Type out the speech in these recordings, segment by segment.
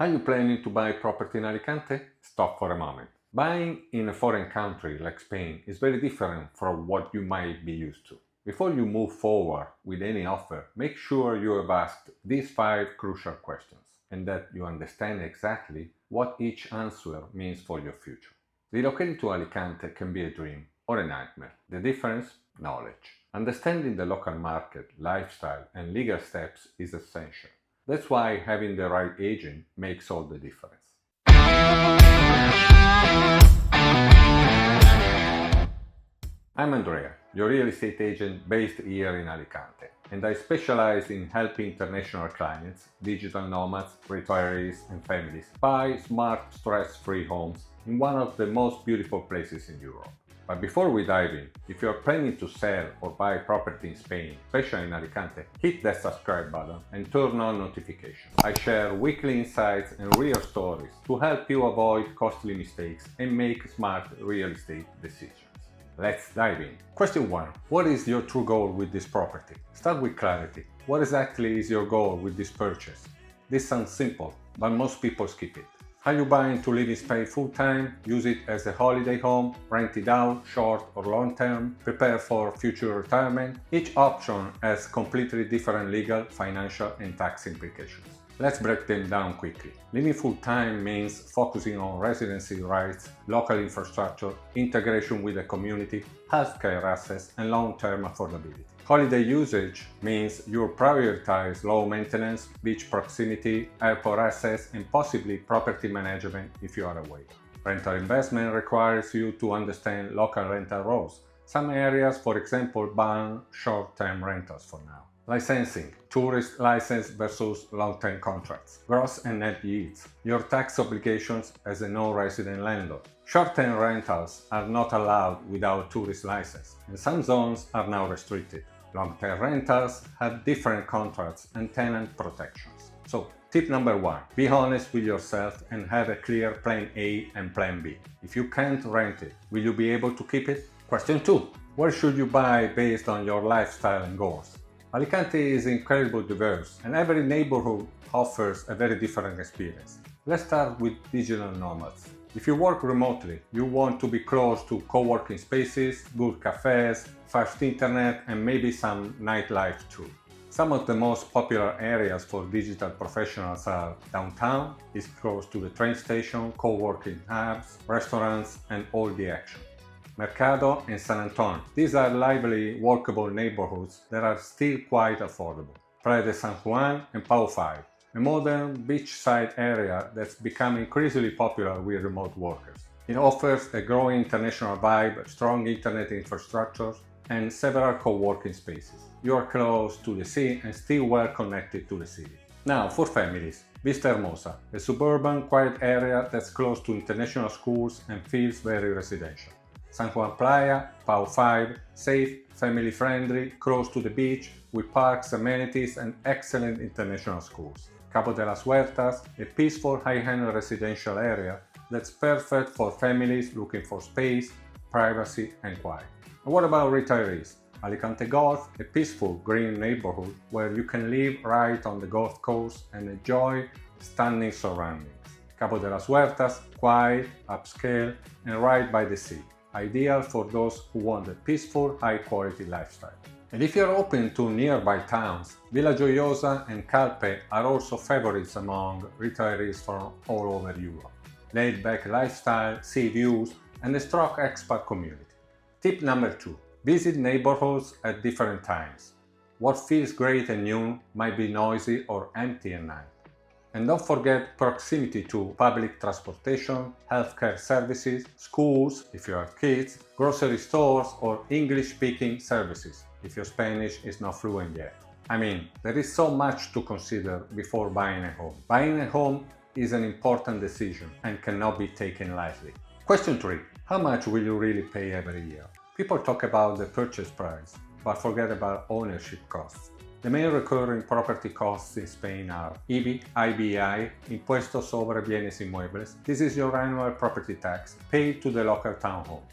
Are you planning to buy property in Alicante? Stop for a moment. Buying in a foreign country like Spain is very different from what you might be used to. Before you move forward with any offer, make sure you have asked these 5 crucial questions and that you understand exactly what each answer means for your future. Relocating to Alicante can be a dream or a nightmare. The difference? Knowledge. Understanding the local market, lifestyle, and legal steps is essential. That's why having the right agent makes all the difference. I'm Andrea, your real estate agent based here in Alicante, and I specialize in helping international clients, digital nomads, retirees, and families buy smart, stress-free homes in one of the most beautiful places in Europe. But before we dive in, if you're planning to sell or buy property in Spain, especially in Alicante, hit that subscribe button and turn on notifications. I share weekly insights and real stories to help you avoid costly mistakes and make smart real estate decisions. Let's dive in. Question 1. What is your true goal with this property? Start with clarity. What exactly is your goal with this purchase? This sounds simple, but most people skip it. Are you buying to live in Spain full-time, use it as a holiday home, rent it out, short or long-term, prepare for future retirement? Each option has completely different legal, financial and tax implications. Let's break them down quickly. Living full-time means focusing on residency rights, local infrastructure, integration with the community, healthcare access, and long-term affordability. Holiday usage means you prioritize low maintenance, beach proximity, airport access, and possibly property management if you are away. Rental investment requires you to understand local rental rules. Some areas, for example, ban short-term rentals for now. Licensing, tourist license versus long-term contracts, gross and net yields, your tax obligations as a non-resident landlord. Short-term rentals are not allowed without tourist license, and some zones are now restricted. Long-term rentals have different contracts and tenant protections. So, tip number 1, be honest with yourself and have a clear plan A and plan B. If you can't rent it, will you be able to keep it? Question 2, where should you buy based on your lifestyle and goals? Alicante is incredibly diverse and every neighborhood offers a very different experience. Let's start with digital nomads. If you work remotely, you want to be close to co-working spaces, good cafes, fast internet and maybe some nightlife too. Some of the most popular areas for digital professionals are downtown, is close to the train station, co-working hubs, restaurants and all the action. Mercado and San Antonio. These are lively, walkable neighborhoods that are still quite affordable. Playa de San Juan and Pau 5, a modern beachside area that's become increasingly popular with remote workers. It offers a growing international vibe, strong internet infrastructure, and several co-working spaces. You are close to the sea and still well connected to the city. Now, for families, Vista Hermosa, a suburban, quiet area that's close to international schools and feels very residential. San Juan Playa, Pau 5, safe, family-friendly, close to the beach, with parks, amenities and excellent international schools. Cabo de las Huertas, a peaceful high-end residential area that's perfect for families looking for space, privacy and quiet. And what about retirees? Alicante Golf, a peaceful green neighborhood where you can live right on the Gulf Coast and enjoy stunning surroundings. Cabo de las Huertas, quiet, upscale and right by the sea. Ideal for those who want a peaceful, high-quality lifestyle. And if you're open to nearby towns, Villa Gioiosa and Calpe are also favorites among retirees from all over Europe. Laid-back lifestyle, sea views, and a strong expat community. Tip number 2. Visit neighborhoods at different times. What feels great and new might be noisy or empty at night. And don't forget proximity to public transportation, healthcare services, schools if you have kids, grocery stores or English-speaking services if your Spanish is not fluent yet. I mean, there is so much to consider before buying a home. Buying a home is an important decision and cannot be taken lightly. Question 3. How much will you really pay every year? People talk about the purchase price, but forget about ownership costs. The main recurring property costs in Spain are IBI, IBI, Impuesto sobre Bienes Inmuebles. This is your annual property tax paid to the local town hall.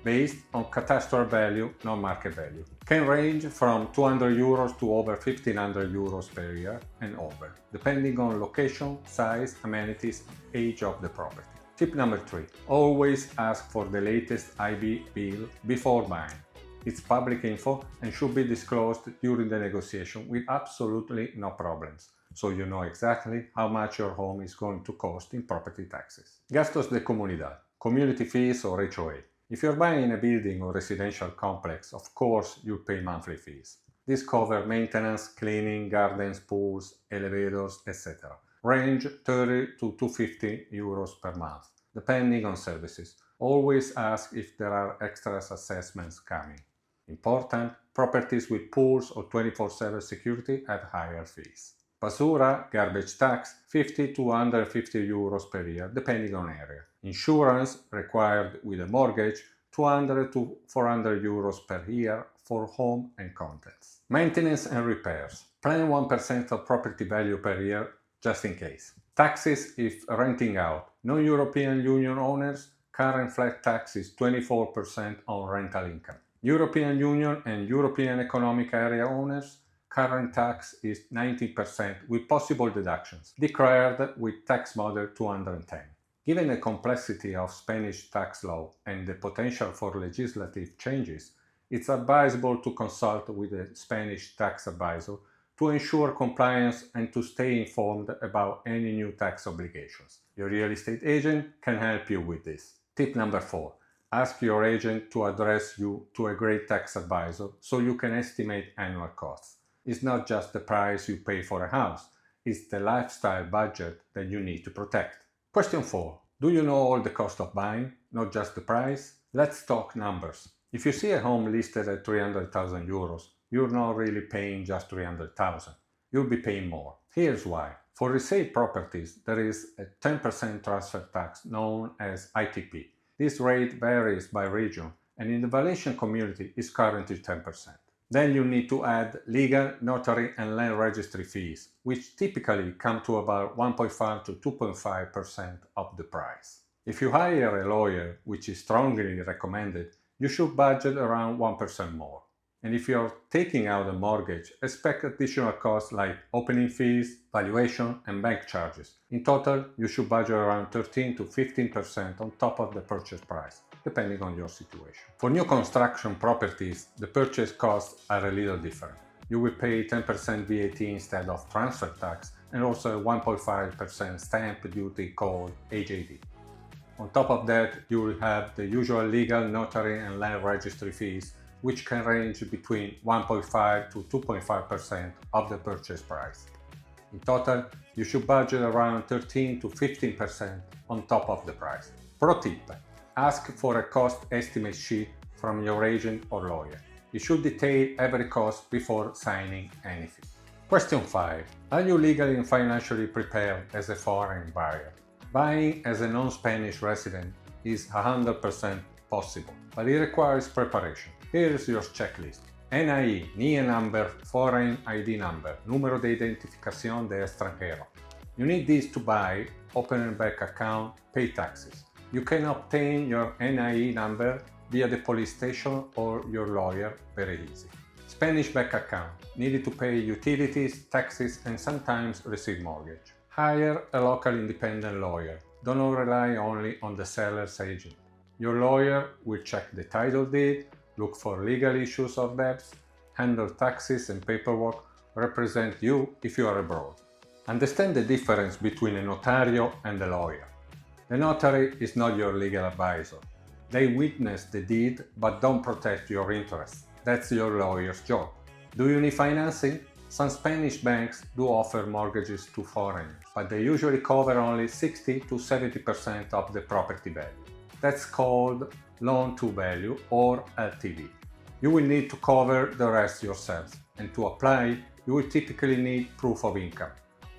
based on cadastral value, not market value. Can range from 200 euros to over 1500 euros per year and over, depending on location, size, amenities, age of the property. Tip number 3. Always ask for the latest IB bill before buying. It's public info and should be disclosed during the negotiation with absolutely no problems, so you know exactly how much your home is going to cost in property taxes. Gastos de comunidad, community fees or HOA. If you're buying a building or residential complex, of course you'll pay monthly fees. These cover maintenance, cleaning, gardens, pools, elevators, etc. Range 30 to 250 euros per month, depending on services. Always ask if there are extra assessments coming. Important, properties with pools or 24/7 security have higher fees. Basura, garbage tax, 50 to 150 euros per year, depending on area. Insurance, required with a mortgage, 200 to 400 euros per year for home and contents. Maintenance and repairs. Plan 1% of property value per year, just in case. Taxes if renting out. Non-European Union owners, current flat tax is 24% on rental income. European Union and European Economic Area owners, current tax is 90% with possible deductions, declared with tax model 210. Given the complexity of Spanish tax law and the potential for legislative changes, it's advisable to consult with a Spanish tax advisor to ensure compliance and to stay informed about any new tax obligations. Your real estate agent can help you with this. Tip number 4. Ask your agent to address you to a great tax advisor so you can estimate annual costs. It's not just the price you pay for a house, it's the lifestyle budget that you need to protect. Question 4. Do you know all the cost of buying, not just the price? Let's talk numbers. If you see a home listed at 300,000 euros, you're not really paying just 300,000. You'll be paying more. Here's why. For resale properties, there is a 10% transfer tax known as ITP. This rate varies by region and in the Valencian community is currently 10%. Then you need to add legal, notary and land registry fees, which typically come to about 1.5 to 2.5% of the price. If you hire a lawyer, which is strongly recommended, you should budget around 1% more. And if you're taking out a mortgage, expect additional costs like opening fees, valuation, and bank charges. In total, you should budget around 13 to 15% on top of the purchase price, depending on your situation. For new construction properties, the purchase costs are a little different. You will pay 10% VAT instead of transfer tax and also a 1.5% stamp duty called HAD. On top of that, you will have the usual legal, notary, and land registry fees, which can range between 1.5 to 2.5% of the purchase price. In total, you should budget around 13 to 15% on top of the price. Pro tip: ask for a cost estimate sheet from your agent or lawyer. You should detail every cost before signing anything. Question 5. Are you legally and financially prepared as a foreign buyer? Buying as a non-Spanish resident is 100% possible, but it requires preparation. Here is your checklist. NIE number, foreign ID number, número de identificación de extranjero. You need these to buy, open a bank account, pay taxes. You can obtain your NIE number via the police station or your lawyer, very easy. Spanish bank account, needed to pay utilities, taxes and sometimes receive mortgage. Hire a local independent lawyer. Don't rely only on the seller's agent. Your lawyer will check the title deed, look for legal issues or debts, handle taxes and paperwork, represent you if you are abroad. Understand the difference between a notario and a lawyer. The notary is not your legal advisor. They witness the deed but don't protect your interests. That's your lawyer's job. Do you need financing? Some Spanish banks do offer mortgages to foreigners, but they usually cover only 60 to 70% of the property value. That's called loan to value or LTV. You will need to cover the rest yourself, and to apply, you will typically need proof of income,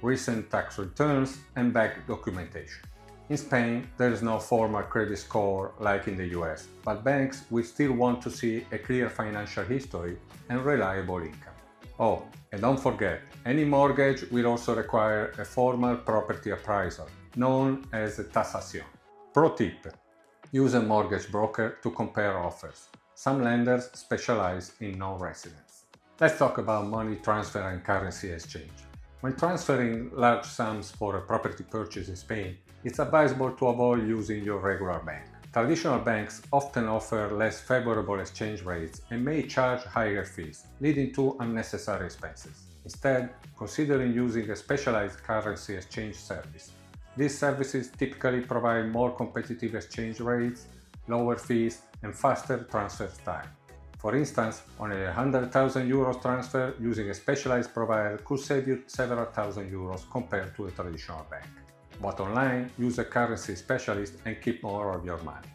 recent tax returns, and bank documentation. In Spain, there is no formal credit score like in the US, but banks will still want to see a clear financial history and reliable income. Oh, and don't forget, any mortgage will also require a formal property appraisal, known as a tasación. Pro tip: Use a mortgage broker to compare offers. Some lenders specialize in non-residents. Let's talk about money transfer and currency exchange. When transferring large sums for a property purchase in Spain, it's advisable to avoid using your regular bank. Traditional banks often offer less favorable exchange rates and may charge higher fees, leading to unnecessary expenses. Instead, consider using a specialized currency exchange service. These services typically provide more competitive exchange rates, lower fees, and faster transfer time. For instance, on a €100,000 transfer, using a specialized provider could save you several thousand euros compared to a traditional bank. Bottom line, use a currency specialist and keep more of your money.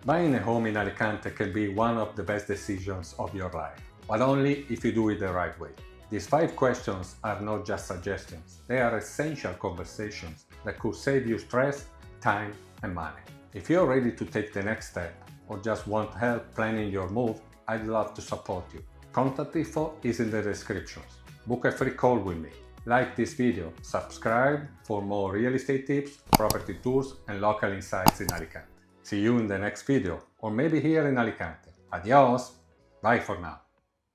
Buying a home in Alicante can be one of the best decisions of your life, but only if you do it the right way. These 5 questions are not just suggestions, they are essential conversations that could save you stress, time, and money. If you're ready to take the next step or just want help planning your move, I'd love to support you. Contact info is in the descriptions. Book a free call with me. Like this video, subscribe for more real estate tips, property tours, and local insights in Alicante. See you in the next video, or maybe here in Alicante. Adios! Bye for now.